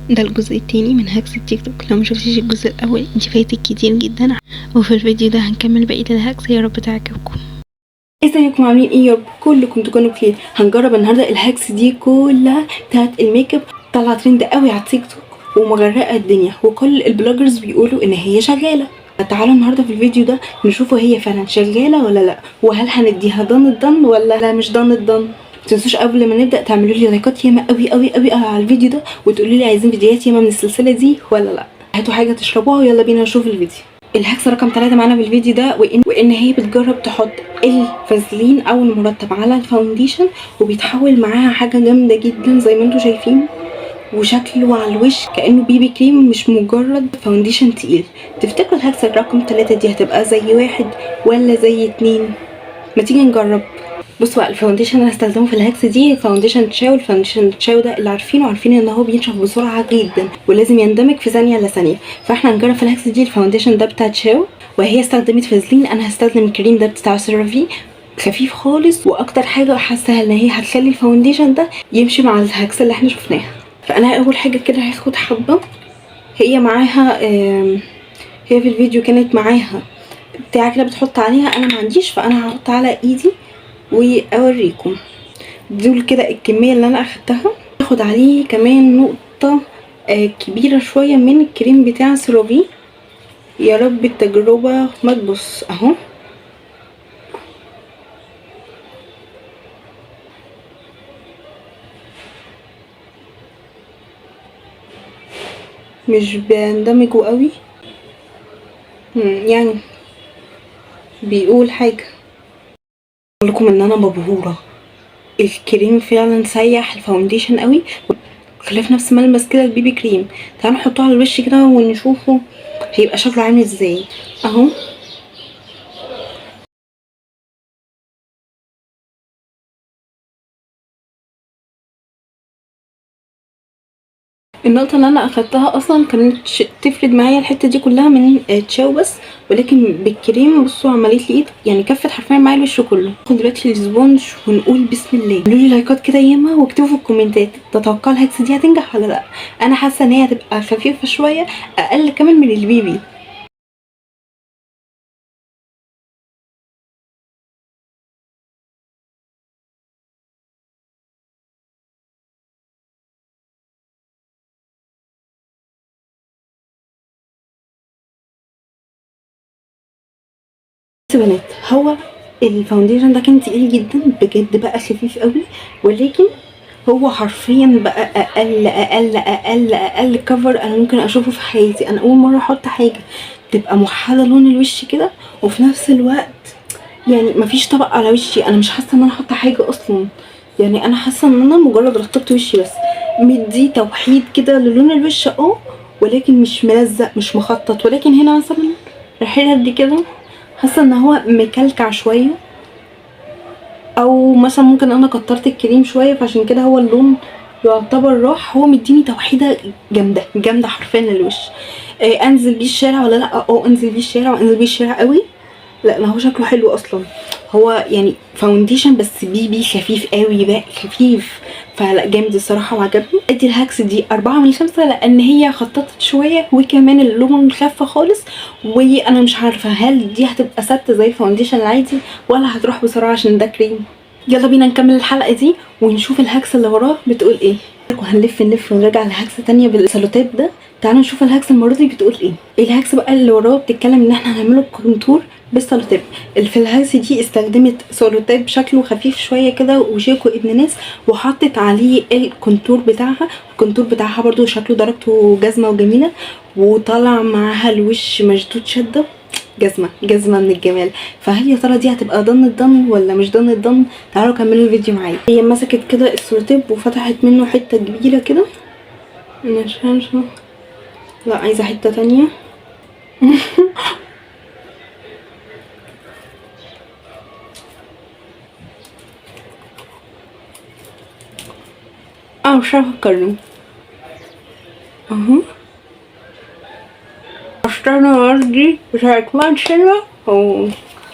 ده الجزء التاني من هاكس التيك توك. لو مشوفتيش الجزء الاول انت فايتك كتير جدا، وفي الفيديو ده هنكمل بقيه الهاكس. يا رب تعجبكم. ازيكم عاملين ايه؟ يا رب كلكم تكونوا بخير. هنجرب النهارده الهاكس دي كلها بتاعت الميك اب، طالعه ترند قوي على التيك توك ومغرقه الدنيا، وكل البلوجرز بيقولوا ان هي شغاله. تعالوا النهارده في الفيديو ده نشوفوا هي فعلا شغاله ولا لا، وهل هنديها ضن الضن ولا لا مش ضن الضن. متنسوش قبل ما نبدا تعملوا لي لايكات ياما قوي قوي قوي على الفيديو ده، وتقولوا لي عايزين فيديوهات ياما من السلسله دي ولا لا. هاتوا حاجه تشربوها ويلا بينا نشوف الفيديو. الهاكس رقم 3 معانا في الفيديو ده، وان هي بتجرب تحط الفازلين او المرطب على الفاونديشن، وبيتحول معاها حاجه جامده جدا زي ما انتم شايفين، وشكله على الوش كانه بيبي كريم مش مجرد فاونديشن تقيل. تفتكروا الهاكس رقم 3 دي هتبقى زي 1 ولا زي 2؟ ما تيجي نجرب. بصوا بقى، الفاونديشن اللي هستخدمه في الهاكس دي فاونديشن تشاو. الفاونديشن تشاو ده اللي عارفين ان هو بينشف بسرعه جدا ولازم يندمج في ثانيه الا ثانيه، فاحنا هنجرب في الهاكس دي الفاونديشن ده بتاع تشاو. وهي استخدمت فازلين، انا هستخدم الكريم ده بتاع سيرافي، خفيف خالص، واكتر حاجه حاسه ان هي هتخلي الفاونديشن ده يمشي مع الهاكس اللي احنا شفناها. فانا اول حاجه كده هاخد حبه. هي معاها هي في الفيديو كانت معاها بتاع كده بتحط عليها، انا ما عنديش، فانا هحط على ايدي واوريكم. دول كده الكميه اللي انا اخدتها. اخد عليه كمان نقطه كبيره شويه من الكريم بتاع سيرافي. يا رب التجربه ما تبص اهو. مش بندمجه قوي، يعني بيقول حاجه. اقول لكم ان انا مبهوره، الكريم فعلا سيح الفاونديشن قوي، خليه في نفس ملمس كده البيبي كريم. تعالوا نحطه على الوش كده ونشوفه هيبقى شكله عامل ازاي اهو. النقطة اللي انا اخدتها اصلا كانت تفرد معايا الحتة دي كلها من تشاو بس، ولكن بالكريم بصوا عملت لي ايه، يعني كفت حرفيا معايا الوش كله. ناخد دلوقتي السبونج ونقول بسم الله. قولوا لي لايكات كده ياما، واكتبوا في الكومنتات تتوقعوا الهاكس دي هتنجح ولا لا. انا حاسة ان هي هتبقى خفيفة شوية، اقل كمان من البيبي. بنات، هو الفاونديشن ده كان تقيل جدا بجد، بقى خفيف قوي، ولكن هو حرفيا بقى اقل كفر انا ممكن اشوفه في حياتي. انا اول مره احط حاجه تبقى موحده لون الوش كده، وفي نفس الوقت يعني مفيش طبق على وشي. انا مش حاسه ان انا احط حاجه اصلا، يعني انا حاسه ان انا مجرد رطبت وشي بس، مدي توحيد كده للون الوش ولكن مش ملزق مش مخطط. ولكن هنا مثلا الحته دي كده حاسه ان هو مكلكع شويه، او مثلا ممكن انا كترت الكريم شويه فعشان كده هو اللون يعتبر راح. هو مديني توحيده جامده حرفيا للوش. انزل بيه الشارع ولا لا؟ انزل بيه الشارع، وانزل بيه الشارع قوي. لا ما هو شكله حلو اصلا، هو يعني فاونديشن بس بيبي خفيف قوي بقى خفيف، فلا جامد الصراحه وعجبني. ادي الهاكس دي 4/5 لان هي خططت شويه، وكمان اللون خف خالص. وانا مش عارفه هل دي هتبقى ثابته زي الفاونديشن العادي ولا هتروح بسرعه عشان ده كريم. يلا بينا نكمل الحلقه دي ونشوف الهاكس اللي وراه بتقول ايه. وهنلف ونرجع لهاكس تانية بالسالوتيب ده. تعالوا نشوف الهاكس المره دي بتقول ايه. الهاكس بقى اللي وراه بتتكلم ان احنا هنعمله كونتور بالسالوتيب. في الهاكس دي استخدمت سالوتيب شكله خفيف شويه كده وشيك ابن ناس، وحطت عليه الكونتور بتاعها. الكونتور بتاعها برضو شكله درجته جزمه وجميله، وطلع معاها الوش مشدود شده جزمه من الجمال. فهل يا ترى دي هتبقى ضن الضن ولا مش ضن الضن؟ تعالوا كملوا الفيديو معايا. هي مسكت كده السولوتيب وفتحت منه حته كبيره كده، لا عايزه حته تانية. مش عارفه اتكلم اهو. اشترنا وردي بتاعت مانشينما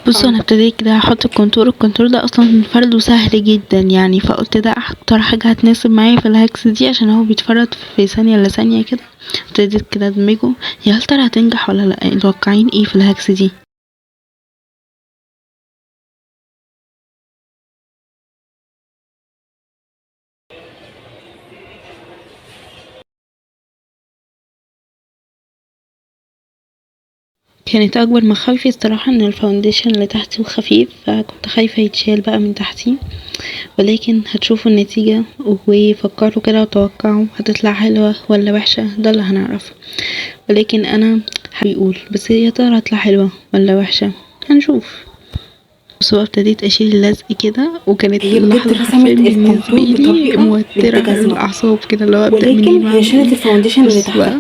بصوا انا ابتديت كده احط الكونتور ده اصلا فرده سهل جدا يعني، فقلت ده اكتر حاجه هتناسب معايا في الهكس دي عشان هو بيتفرد في ثانيه الا ثانيه كده. ابتديت كده ادمجه. يا هل ترى هتنجح ولا لا؟ متوقعين ايه في الهكس دي؟ كانت اكبر مخاوفي الصراحه ان الفاونديشن اللي تحتي خفيف، فكنت خايفه يتشال بقى من تحتي، ولكن هتشوفوا النتيجه وفكروا كده وتوقعوا هتطلع حلوه ولا وحشه، ده اللي هنعرفه. ولكن انا بيقول بس يا ترى هتطلع حلوه ولا وحشه، هنشوف. بس بقى ابتديت اشيل اللزق كده، وكانت هي بجد اللحظه رسمت حرفيا بالنسبه الكونتور لي بطريقه موتره بنت جزمه، الاعصاب كده، اللي هو ابدا منين ولكن هي واعمل شالت ايه. الفاونديشن اللي بس تحتها. بقى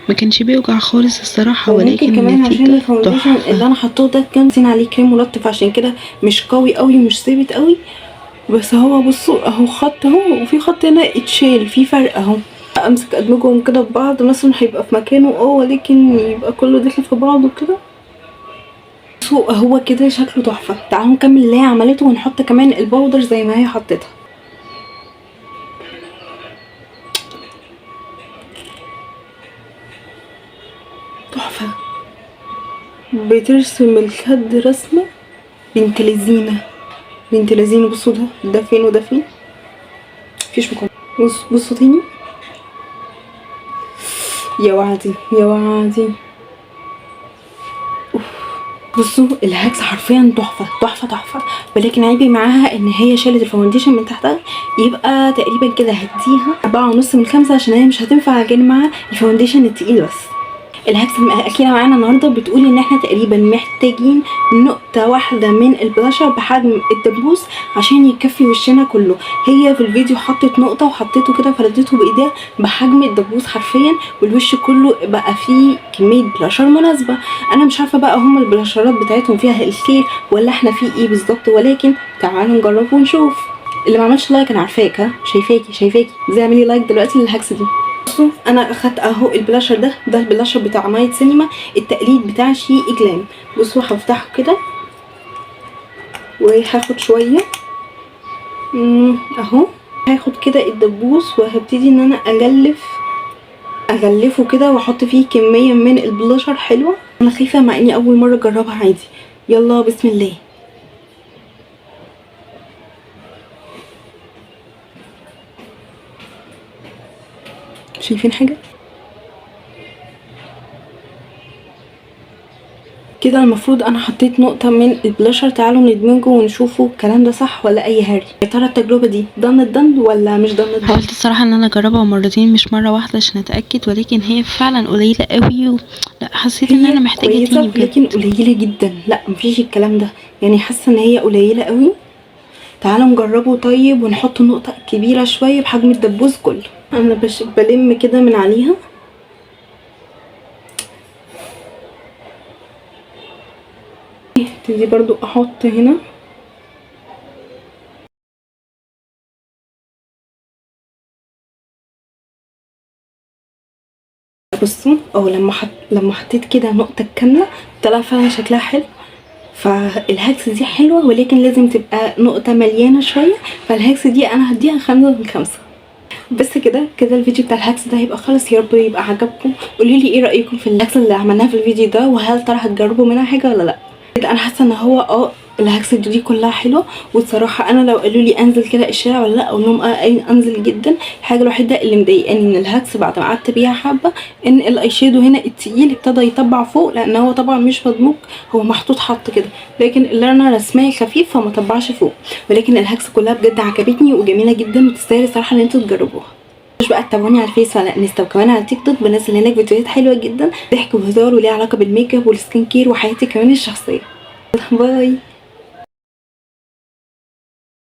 ما كانش بيوجع خالص الصراحه، وممكن ولكن كمان عشان النتيجه الفاونديشن تحفه. اللي انا حطاه ده كان سين عليه كريم ملطف، عشان كده مش قوي قوي ومش ثابت قوي. بس هو بصوا اهو خط اهو، وفي خط هنا اتشال، في فرق اهو. امسك ادمجهم كده ببعض مثلا هيبقى في مكانه ولكن يبقى كله داخل في بعضه كده. بصوا هو كده شكله تحفه. تعالوا نكمل اللي هي عملته ونحط كمان الباودر زي ما هي حطتها. تحفه، بترسم الخد رسمه بنت لذينه بنت لذينه. بصوا ده فين وده فين، مفيش مقارنه. بصوا تاني، يا وعدي يا وعدي. بصوا الهاكس حرفيا تحفه تحفه تحفه، ولكن عيبي معاها ان هي شالت الفاونديشن من تحتها. يبقى تقريبا كده هديها 4.5 من 5 عشان هي مش هتنفع جانب مع الفاونديشن التقيل. بس الهاكس الاخيره معانا النهارده بتقول ان احنا تقريبا محتاجين نقطه واحده من البلاشر بحجم الدبوس عشان يكفي وشنا كله. هي في الفيديو حطت نقطه وحطيته كده فردته بايديها بحجم الدبوس حرفيا، والوش كله بقى فيه كميه بلاشر مناسبه. انا مش عارفه بقى هم البلاشرات بتاعتهم فيها الخير ولا احنا في ايه بالظبط، ولكن تعالوا نجرب ونشوف. اللي ما عملش لايك انا عارفاك، ها شايفاكي زي اعملي لايك دلوقتي للهاكس دي. بصوا انا اخدت اهو البلاشر ده البلاشر بتاع نايت سينما التقليد بتاع شي اجلام. بصوا هفتحه كده وهاخد شويه اهو. هاخد كده الدبوس وهبتدي ان انا اغلفه كده واحط فيه كميه من البلاشر حلوه. انا خايفه مع اني اول مره اجربها عادي. يلا بسم الله. شايفين حاجه كده؟ المفروض انا حطيت نقطه من البلاشر. تعالوا ندمجه ونشوفوا الكلام ده صح ولا اي هري. يا ترى التجربه دي ضن ولا مش ضن؟ حاولت الصراحه ان انا اجربها مرتين مش مره واحده عشان اتاكد، ولكن هي فعلا قليله قوي لا حسيت ان انا محتاجه كويسه تاني بجد. لكن قليله جدا، لا مفيش الكلام ده يعني، حاسه ان هي قليله قوي. تعالوا نجربه طيب ونحط نقطه كبيره شويه بحجم الدبوس كله. انا بلم كده من عليها. ابتدي برضو احط هنا. بصوا لما حطيت كده نقطه كامله طلع فعلا شكلها حلو. فالهاكس دي حلوه ولكن لازم تبقى نقطه مليانه شويه. فالهاكس دي انا هديها 5 من 5. بس كده الفيديو بتاع الهاكس ده هيبقى خلص. يا رب يبقى عجبكم. قولوا لي ايه رايكم في الهاكس اللي عملناها في الفيديو ده، وهل ترى هتجربوا منها حاجه ولا لا. انا حاسه ان هو الهاكس دي كلها حلوه. والصراحه انا لو قالوا لي انزل كده الشارع ولا لا اقول لهم انزل جدا. الحاجه الوحيده اللي مضايقاني ان الهاكس بعد ما قعدت بيها حبه ان الاي شادو هنا التقيل ابتدى يطبع فوق، لان هو طبعا مش مدموج، هو محطوط حط كده. لكن اللي انا رسماه خفيف فما طبعش فوق. ولكن الهاكس كلها بجد عجبتني وجميله جدا وتستاهل الصراحه ان انتوا تجربوها. مش بقى تتابعوني على الفيس ولا انستا وكمان على تيك توك، بنزل هناك فيديوهات حلوه جدا ضحك وهزار وليها علاقه بالميك اب والسكين كير وحياتي كمان الشخصيه. باي.